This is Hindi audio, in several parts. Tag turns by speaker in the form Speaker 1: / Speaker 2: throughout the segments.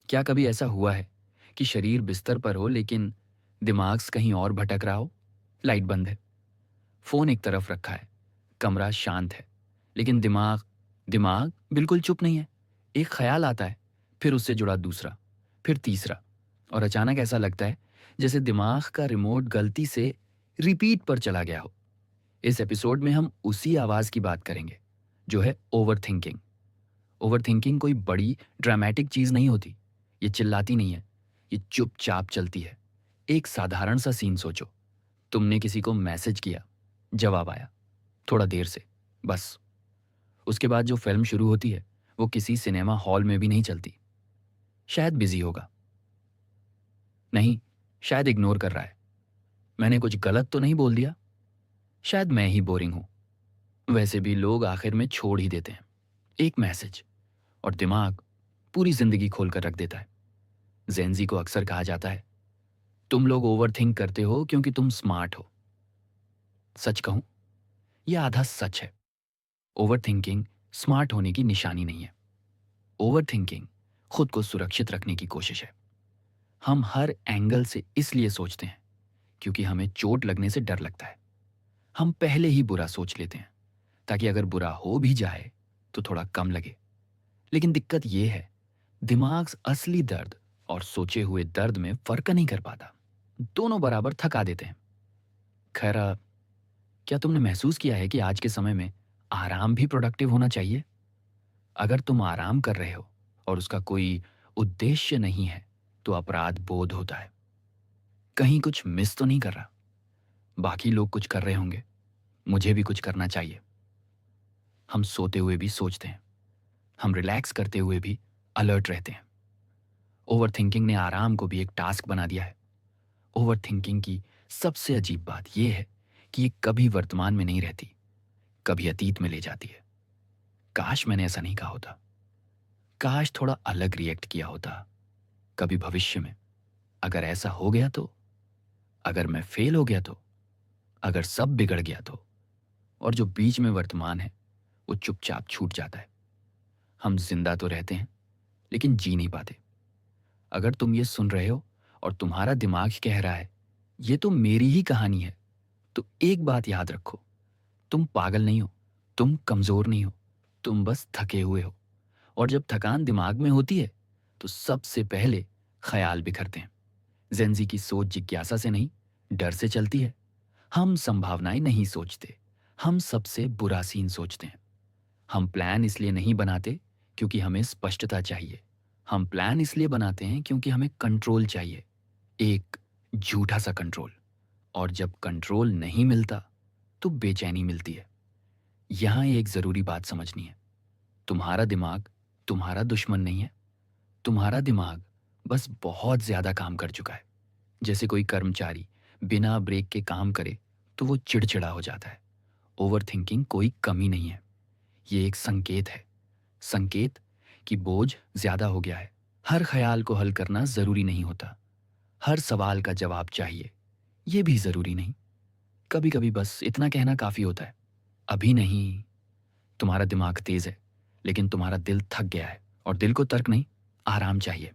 Speaker 1: क्या कभी ऐसा हुआ है कि शरीर बिस्तर पर हो लेकिन दिमाग कहीं और भटक रहा हो? लाइट बंद है, फोन एक तरफ रखा है, कमरा शांत है, लेकिन दिमाग दिमाग बिल्कुल चुप नहीं है। एक ख्याल आता है, फिर उससे जुड़ा दूसरा, फिर तीसरा, और अचानक ऐसा लगता है जैसे दिमाग का रिमोट गलती से रिपीट पर चला गया हो। इस एपिसोड में हम उसी आवाज की बात करेंगे, जो है ओवर थिंकिंग। ओवर थिंकिंग कोई बड़ी ड्रामेटिक चीज नहीं होती। ये चिल्लाती नहीं है, ये चुपचाप चलती है। एक साधारण सा सीन सोचो। तुमने किसी को मैसेज किया, जवाब आया थोड़ा देर से, बस। उसके बाद जो फिल्म शुरू होती है वो किसी सिनेमा हॉल में भी नहीं चलती। शायद बिजी होगा, नहीं, शायद इग्नोर कर रहा है, मैंने कुछ गलत तो नहीं बोल दिया, शायद मैं ही बोरिंग हूं। वैसे भी लोग आखिर में छोड़ ही देते हैं, एक मैसेज, और दिमाग पूरी जिंदगी खोल कर रख देता है। जेंजी को अक्सर कहा जाता है, तुम लोग ओवर थिंक करते हो क्योंकि तुम स्मार्ट हो। सच कहूं, यह आधा सच है। ओवर थिंकिंग स्मार्ट होने की निशानी नहीं है। ओवर थिंकिंग खुद को सुरक्षित रखने की कोशिश है। हम हर एंगल से इसलिए सोचते हैं क्योंकि हमें चोट लगने से डर लगता है। हम पहले ही बुरा सोच लेते हैं ताकि अगर बुरा हो भी जाए तो थोड़ा कम लगे। लेकिन दिक्कत यह है, दिमाग असली दर्द और सोचे हुए दर्द में फर्क नहीं कर पाता। दोनों बराबर थका देते हैं। खैर, क्या तुमने महसूस किया है कि आज के समय में आराम भी प्रोडक्टिव होना चाहिए? अगर तुम आराम कर रहे हो और उसका कोई उद्देश्य नहीं है तो अपराध बोध होता है। कहीं कुछ मिस तो नहीं कर रहा, बाकी लोग कुछ कर रहे होंगे, मुझे भी कुछ करना चाहिए। हम सोते हुए भी सोचते हैं, हम रिलैक्स करते हुए भी अलर्ट रहते हैं। ओवर थिंकिंग ने आराम को भी एक टास्क बना दिया है। ओवर थिंकिंग की सबसे अजीब बात यह है कि ये कभी वर्तमान में नहीं रहती, कभी अतीत में ले जाती है। काश मैंने ऐसा नहीं कहा होता, काश थोड़ा अलग रिएक्ट किया होता, कभी भविष्य में। अगर ऐसा हो गया तो, अगर मैं फेल हो गया तो, अगर सब बिगड़ गया तो। और जो बीच में वर्तमान है वो चुपचाप छूट जाता है। हम जिंदा तो रहते हैं लेकिन जी नहीं पाते। अगर तुम ये सुन रहे हो और तुम्हारा दिमाग कह रहा है ये तो मेरी ही कहानी है, तो एक बात याद रखो, तुम पागल नहीं हो, तुम कमजोर नहीं हो, तुम बस थके हुए हो। और जब थकान दिमाग में होती है तो सबसे पहले ख्याल बिखरते हैं। जेंजी की सोच जिज्ञासा से नहीं, डर से चलती है। हम संभावनाएं नहीं सोचते, हम सबसे बुरा सीन सोचते हैं। हम प्लान इसलिए नहीं बनाते क्योंकि हमें स्पष्टता चाहिए। हम प्लान इसलिए बनाते हैं क्योंकि हमें कंट्रोल चाहिए, एक झूठा सा कंट्रोल। और जब कंट्रोल नहीं मिलता तो बेचैनी मिलती है। यहां एक जरूरी बात समझनी है, तुम्हारा दिमाग तुम्हारा दुश्मन नहीं है। तुम्हारा दिमाग बस बहुत ज्यादा काम कर चुका है। जैसे कोई कर्मचारी बिना ब्रेक के काम करे तो वो चिड़चिड़ा हो जाता है। ओवर थिंकिंग कोई कमी नहीं है, ये एक संकेत है। संकेत कि बोझ ज्यादा हो गया है। हर ख्याल को हल करना जरूरी नहीं होता, हर सवाल का जवाब चाहिए, ये भी जरूरी नहीं। कभी कभी बस इतना कहना काफी होता है, अभी नहीं। तुम्हारा दिमाग तेज है लेकिन तुम्हारा दिल थक गया है, और दिल को तर्क नहीं, आराम चाहिए।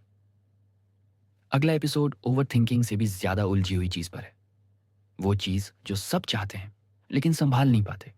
Speaker 1: अगला एपिसोड ओवर थिंकिंग से भी ज्यादा उलझी हुई चीज पर है। वो चीज जो सब चाहते हैं लेकिन संभाल नहीं पाते।